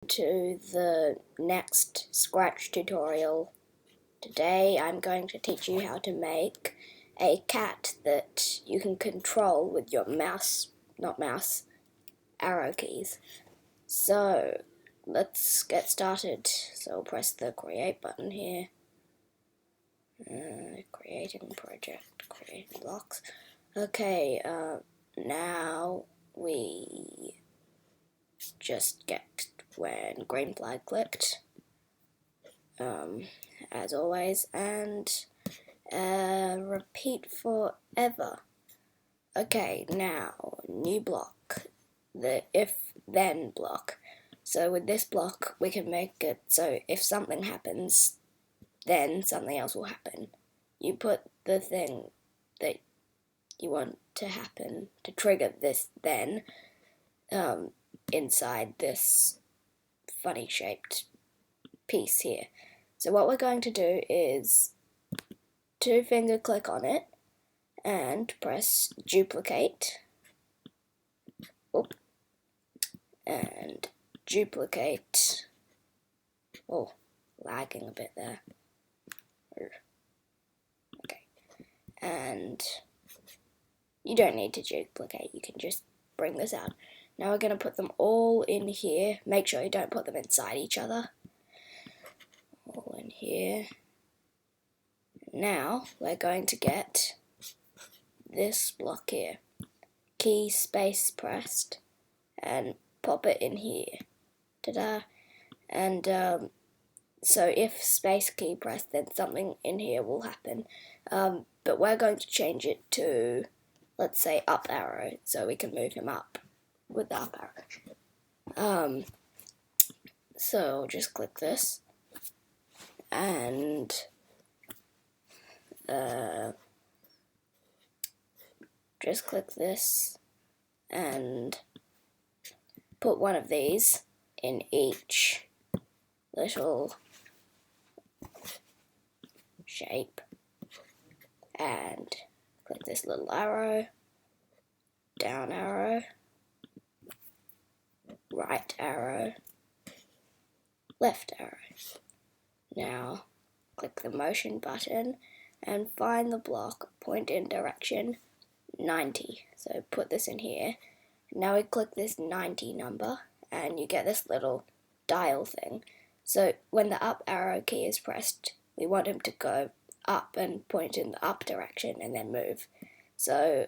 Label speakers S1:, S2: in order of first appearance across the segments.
S1: to the next Scratch tutorial. Today I'm going to teach you how to make a cat that you can control with your arrow keys. So let's get started. So I'll press the create button here. Creating project, creating blocks. Okay, now we just get when green flag clicked, as always, and repeat forever. Okay, now new block, the if then block. So with this block we can make it so if something happens, then something else will happen. You put the thing that you want to happen to trigger this then inside this funny shaped piece here. So what we're going to do is two-finger click on it and press duplicate. And duplicate. Oh, lagging a bit there. Okay. And you don't need to duplicate, you can just bring this out. Now we're going to put them all in here. Make sure you don't put them inside each other. All in here. Now we're going to get this block here. Key space pressed and pop it in here. Ta-da! And so if space key pressed, then something in here will happen. But we're going to change it to, let's say, up arrow, so we can move him up with the up arrow. So just click this and just click this and put one of these in each little shape and click this little arrow, down arrow, right arrow, left arrow. Now click the motion button and find the block, point in direction 90. So put this in here. Now we click this 90 number and you get this little dial thing. So when the up arrow key is pressed, we want him to go up and point in the up direction and then move. So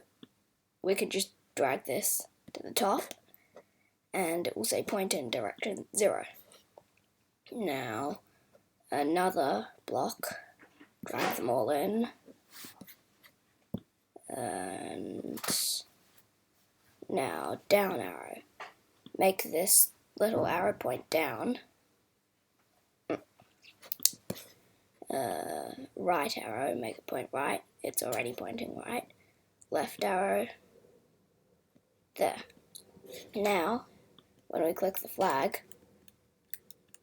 S1: we can just drag this to the top and it will say point in direction 0. Now another block, drag them all in, and now down arrow. Make this little arrow point down. Right arrow, make it point right. It's already pointing right. Left arrow. There. Now, when we click the flag,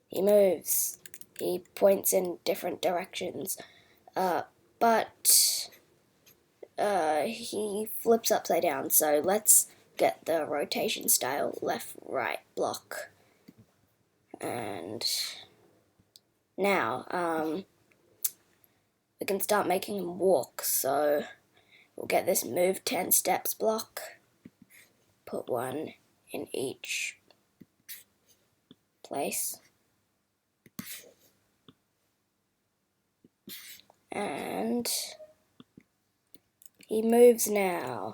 S1: he moves. He points in different directions. But he flips upside down. So let's get the rotation style left, right block. And now, we can start making him walk. So we'll get this move 10 steps block. Put one in each place. And he moves now.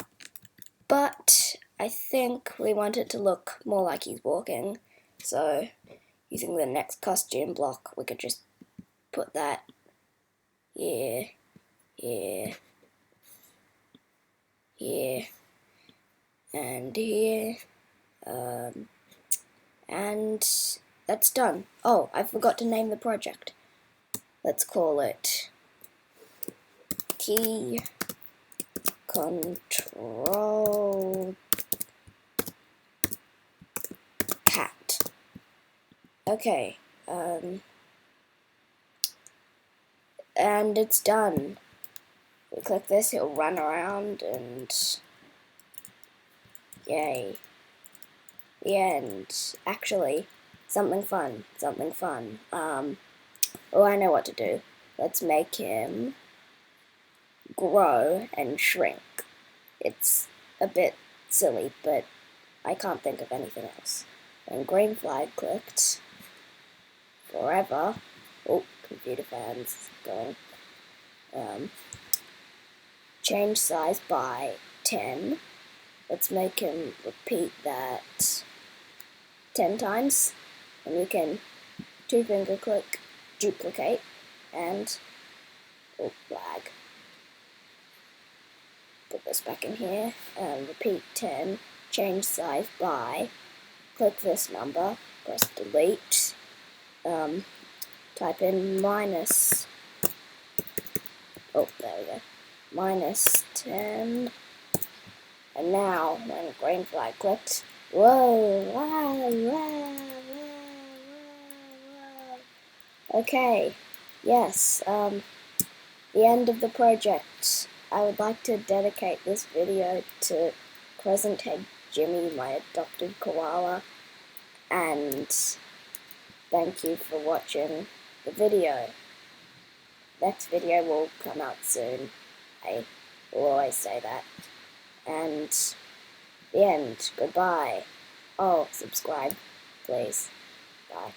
S1: But I think we want it to look more like he's walking. So using the next costume block, we could just put that here, here, here, and here. And that's done. Oh, I forgot to name the project. Let's call it Key Control Cat. Okay, and it's done. We click this, it'll run around and yay. The end. Actually, something fun. Oh, I know what to do. Let's make him grow and shrink. It's a bit silly, but I can't think of anything else. When green flag clicked, forever. Oh, computer fans going. Change size by 10. Let's make him repeat that 10 times. And we can 2-finger click, duplicate, and oh, lag. Put this back in here and repeat 10. Change size by. Click this number, press delete. Type in minus. Oh, there we go. -10. And now, when green flag clicked, whoa, wow. Okay, yes, the end of the project. I would like to dedicate this video to Crescent Head Jimmy, my adopted koala, and thank you for watching the video. Next video will come out soon. I will always say that. And the end. Goodbye. Oh, subscribe, please. Bye.